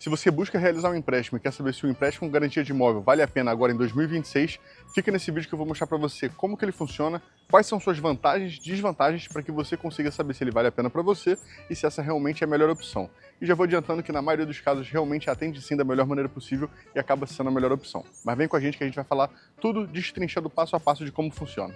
Se você busca realizar um empréstimo e quer saber se o empréstimo com garantia de imóvel vale a pena agora em 2026, fica nesse vídeo que eu vou mostrar para você como que ele funciona, quais são suas vantagens e desvantagens para que você consiga saber se ele vale a pena para você e se essa realmente é a melhor opção. E já vou adiantando que na maioria dos casos realmente atende sim da melhor maneira possível e acaba sendo a melhor opção. Mas vem com a gente que a gente vai falar tudo destrinchando passo a passo de como funciona.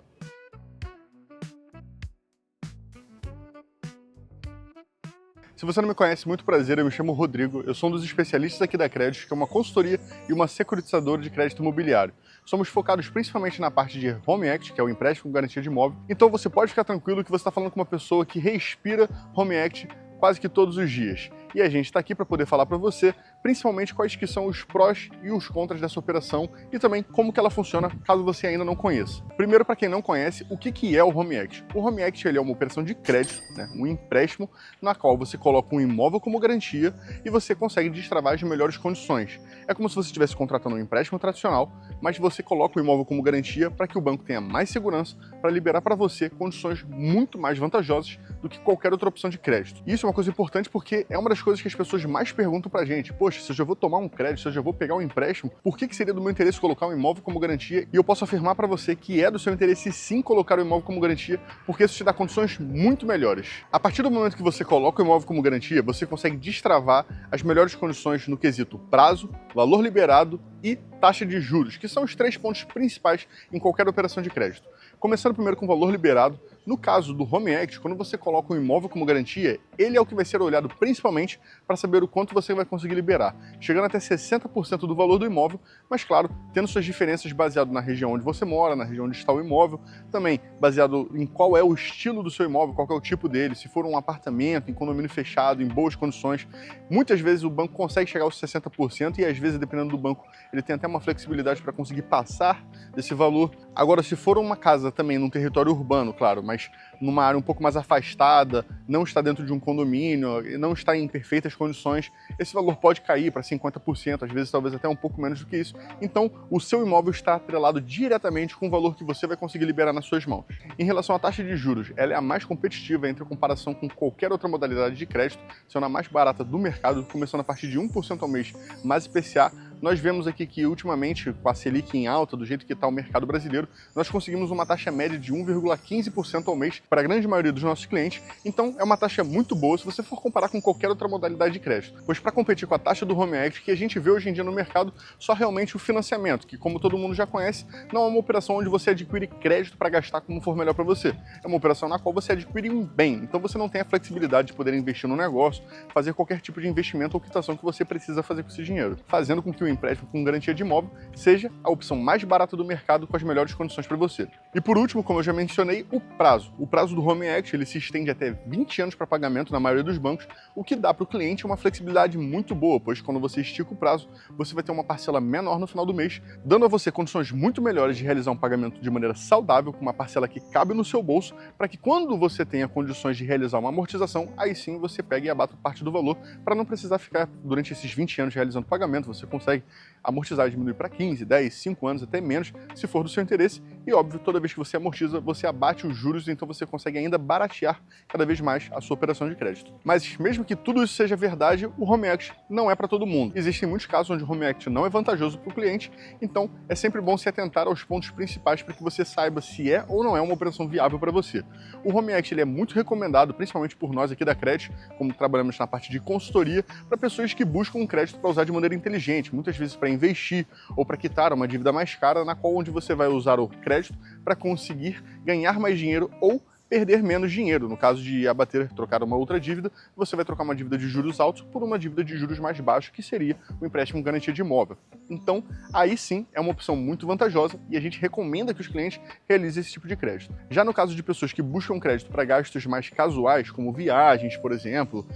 Se você não me conhece, muito prazer, eu me chamo Rodrigo, eu sou um dos especialistas aqui da Crédito, que é uma consultoria e uma securitizadora de crédito imobiliário. Somos focados principalmente na parte de Home Equity, que é o empréstimo com garantia de imóvel, então você pode ficar tranquilo que você está falando com uma pessoa que respira Home Equity quase que todos os dias. E a gente está aqui para poder falar para você, principalmente quais que são os prós e os contras dessa operação e também como que ela funciona, caso você ainda não conheça. Primeiro, para quem não conhece, o que é o Home Equity? O Home Equity ele é uma operação de crédito, um empréstimo, na qual você coloca um imóvel como garantia e você consegue destravar as melhores condições. É como se você estivesse contratando um empréstimo tradicional, mas você coloca o imóvel como garantia para que o banco tenha mais segurança para liberar para você condições muito mais vantajosas do que qualquer outra opção de crédito. E isso é uma coisa importante porque é uma das coisas que as pessoas mais perguntam pra gente. Poxa, se eu já vou tomar um crédito, se eu já vou pegar um empréstimo, por que seria do meu interesse colocar um imóvel como garantia? E eu posso afirmar para você que é do seu interesse sim colocar o imóvel como garantia, porque isso te dá condições muito melhores. A partir do momento que você coloca o imóvel como garantia, você consegue destravar as melhores condições no quesito prazo, valor liberado e taxa de juros, que são os três pontos principais em qualquer operação de crédito. Começando primeiro com o valor liberado, no caso do Home Equity, quando você coloca um imóvel como garantia, ele é o que vai ser olhado principalmente para saber o quanto você vai conseguir liberar, chegando até 60% do valor do imóvel, mas claro, tendo suas diferenças baseado na região onde você mora, na região onde está o imóvel, também baseado em qual é o estilo do seu imóvel, qual é o tipo dele, se for um apartamento, em condomínio fechado, em boas condições. Muitas vezes o banco consegue chegar aos 60% e às vezes, dependendo do banco, ele tem até uma flexibilidade para conseguir passar desse valor. Agora, se for uma casa também num território urbano, claro, mas numa área um pouco mais afastada, não está dentro de um condomínio, não está em perfeitas condições, esse valor pode cair para 50%, às vezes talvez até um pouco menos do que isso. Então, o seu imóvel está atrelado diretamente com o valor que você vai conseguir liberar nas suas mãos. Em relação à taxa de juros, ela é a mais competitiva entre a comparação com qualquer outra modalidade de crédito, sendo a mais barata do mercado, começando a partir de 1% ao mês, mais IPCA. Nós vemos aqui que, ultimamente, com a Selic em alta, do jeito que está o mercado brasileiro, nós conseguimos uma taxa média de 1,15% ao mês para a grande maioria dos nossos clientes. Então, é uma taxa muito boa se você for comparar com qualquer outra modalidade de crédito. Pois para competir com a taxa do Home Equity, que a gente vê hoje em dia no mercado, só realmente o financiamento, que como todo mundo já conhece, não é uma operação onde você adquire crédito para gastar como for melhor para você. É uma operação na qual você adquire um bem, então você não tem a flexibilidade de poder investir no negócio, fazer qualquer tipo de investimento ou quitação que você precisa fazer com esse dinheiro, fazendo com que o empréstimo com garantia de imóvel seja a opção mais barata do mercado com as melhores condições para você. E por último, como eu já mencionei, o prazo. O prazo do Home Equity ele se estende até 20 anos para pagamento na maioria dos bancos, o que dá para o cliente uma flexibilidade muito boa, pois quando você estica o prazo, você vai ter uma parcela menor no final do mês, dando a você condições muito melhores de realizar um pagamento de maneira saudável, com uma parcela que cabe no seu bolso, para que quando você tenha condições de realizar uma amortização, aí sim você pega e abata parte do valor, para não precisar ficar durante esses 20 anos realizando pagamento. Você consegue amortizar e diminuir para 15, 10, 5 anos, até menos, se for do seu interesse. E óbvio, toda vez que você amortiza, você abate os juros, então você consegue ainda baratear cada vez mais a sua operação de crédito. Mas mesmo que tudo isso seja verdade, o Home Equity não é para todo mundo. Existem muitos casos onde o Home Equity não é vantajoso para o cliente, então é sempre bom se atentar aos pontos principais para que você saiba se é ou não é uma operação viável para você. O Home Equity ele é muito recomendado, principalmente por nós aqui da Crédito, como trabalhamos na parte de consultoria, para pessoas que buscam um crédito para usar de maneira inteligente, muitas vezes para investir ou para quitar uma dívida mais cara, na qual onde você vai usar o crédito para conseguir ganhar mais dinheiro ou perder menos dinheiro. No caso de abater, trocar uma outra dívida, você vai trocar uma dívida de juros altos por uma dívida de juros mais baixos, que seria o empréstimo com garantia de imóvel. Então, aí sim é uma opção muito vantajosa e a gente recomenda que os clientes realizem esse tipo de crédito. Já no caso de pessoas que buscam crédito para gastos mais casuais, como viagens, por exemplo,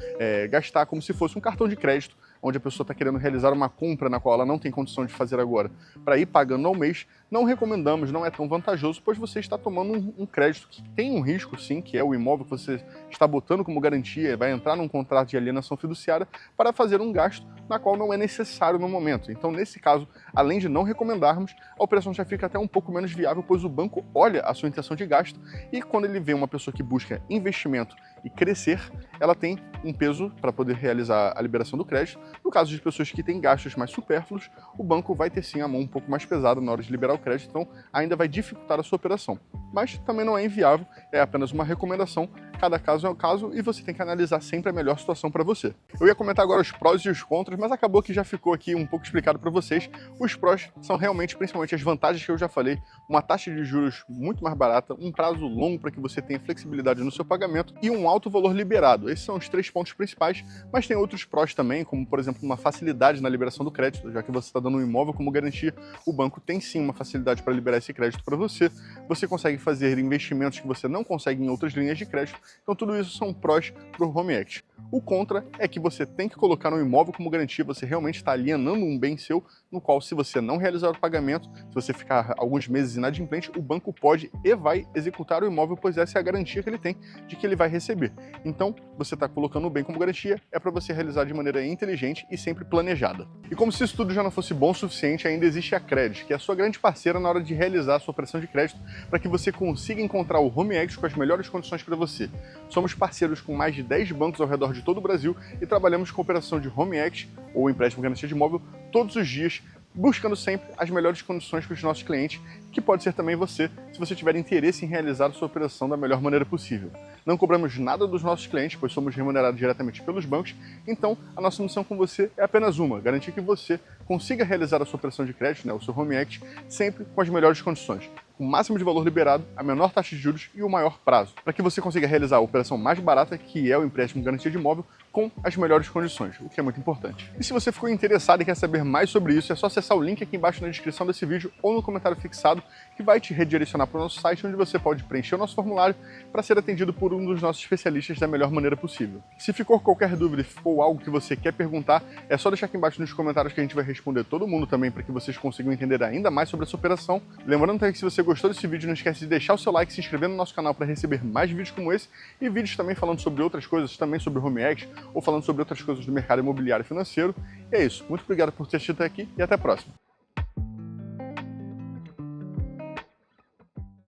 gastar como se fosse um cartão de crédito, onde a pessoa está querendo realizar uma compra na qual ela não tem condição de fazer agora, para ir pagando ao mês, não recomendamos, não é tão vantajoso, pois você está tomando um crédito que tem um risco, sim, que é o imóvel que você está botando como garantia, vai entrar num contrato de alienação fiduciária para fazer um gasto na qual não é necessário no momento. Então, nesse caso, além de não recomendarmos, a operação já fica até um pouco menos viável, pois o banco olha a sua intenção de gasto e quando ele vê uma pessoa que busca investimento e crescer, ela tem um peso para poder realizar a liberação do crédito. No caso de pessoas que têm gastos mais supérfluos, o banco vai ter sim a mão um pouco mais pesada na hora de liberar o crédito, então ainda vai dificultar a sua operação. Mas também não é inviável, é apenas uma recomendação, cada caso é um caso e você tem que analisar sempre a melhor situação para você. Eu ia comentar agora os prós e os contras, mas acabou que já ficou aqui um pouco explicado para vocês. Os prós são realmente, principalmente as vantagens que eu já falei, uma taxa de juros muito mais barata, um prazo longo para que você tenha flexibilidade no seu pagamento e um alto valor liberado. Esses são os 3 pontos principais, mas tem outros prós também, como por exemplo uma facilidade na liberação do crédito, já que você está dando um imóvel como garantia, o banco tem sim uma facilidade para liberar esse crédito para você. Você consegue fazer investimentos que você não consegue em outras linhas de crédito, então tudo isso são prós para o Home Equity. O contra é que você tem que colocar no imóvel como garantia, você realmente está alienando um bem seu, no qual se você não realizar o pagamento, se você ficar alguns meses inadimplente, o banco pode e vai executar o imóvel, pois essa é a garantia que ele tem de que ele vai receber. Então, você está colocando o bem como garantia, é para você realizar de maneira inteligente e sempre planejada. E como se isso tudo já não fosse bom o suficiente, ainda existe a Credit, que é a sua grande parceira na hora de realizar a sua operação de crédito, para que você consiga encontrar o Home Equity com as melhores condições para você. Somos parceiros com mais de 10 bancos ao redor de todo o Brasil e trabalhamos com operação de Home Equity ou empréstimo garantia de imóvel todos os dias, buscando sempre as melhores condições para os nossos clientes, que pode ser também você, se você tiver interesse em realizar a sua operação da melhor maneira possível. Não cobramos nada dos nossos clientes, pois somos remunerados diretamente pelos bancos, então a nossa missão com você é apenas uma, garantir que você consiga realizar a sua operação de crédito, o seu Home Equity, sempre com as melhores condições, com o máximo de valor liberado, a menor taxa de juros e o maior prazo, para que você consiga realizar a operação mais barata, que é o empréstimo garantia de imóvel, com as melhores condições, o que é muito importante. E se você ficou interessado e quer saber mais sobre isso, é só acessar o link aqui embaixo na descrição desse vídeo ou no comentário fixado, que vai te redirecionar para o nosso site, onde você pode preencher o nosso formulário para ser atendido por um dos nossos especialistas da melhor maneira possível. Se ficou qualquer dúvida e ficou algo que você quer perguntar, é só deixar aqui embaixo nos comentários que a gente vai responder todo mundo também, para que vocês consigam entender ainda mais sobre essa operação. Lembrando também que se você gostou desse vídeo, não esquece de deixar o seu like, se inscrever no nosso canal para receber mais vídeos como esse e vídeos também falando sobre outras coisas, também sobre Home Equity ou falando sobre outras coisas do mercado imobiliário e financeiro. E é isso. Muito obrigado por ter assistido até aqui e até a próxima.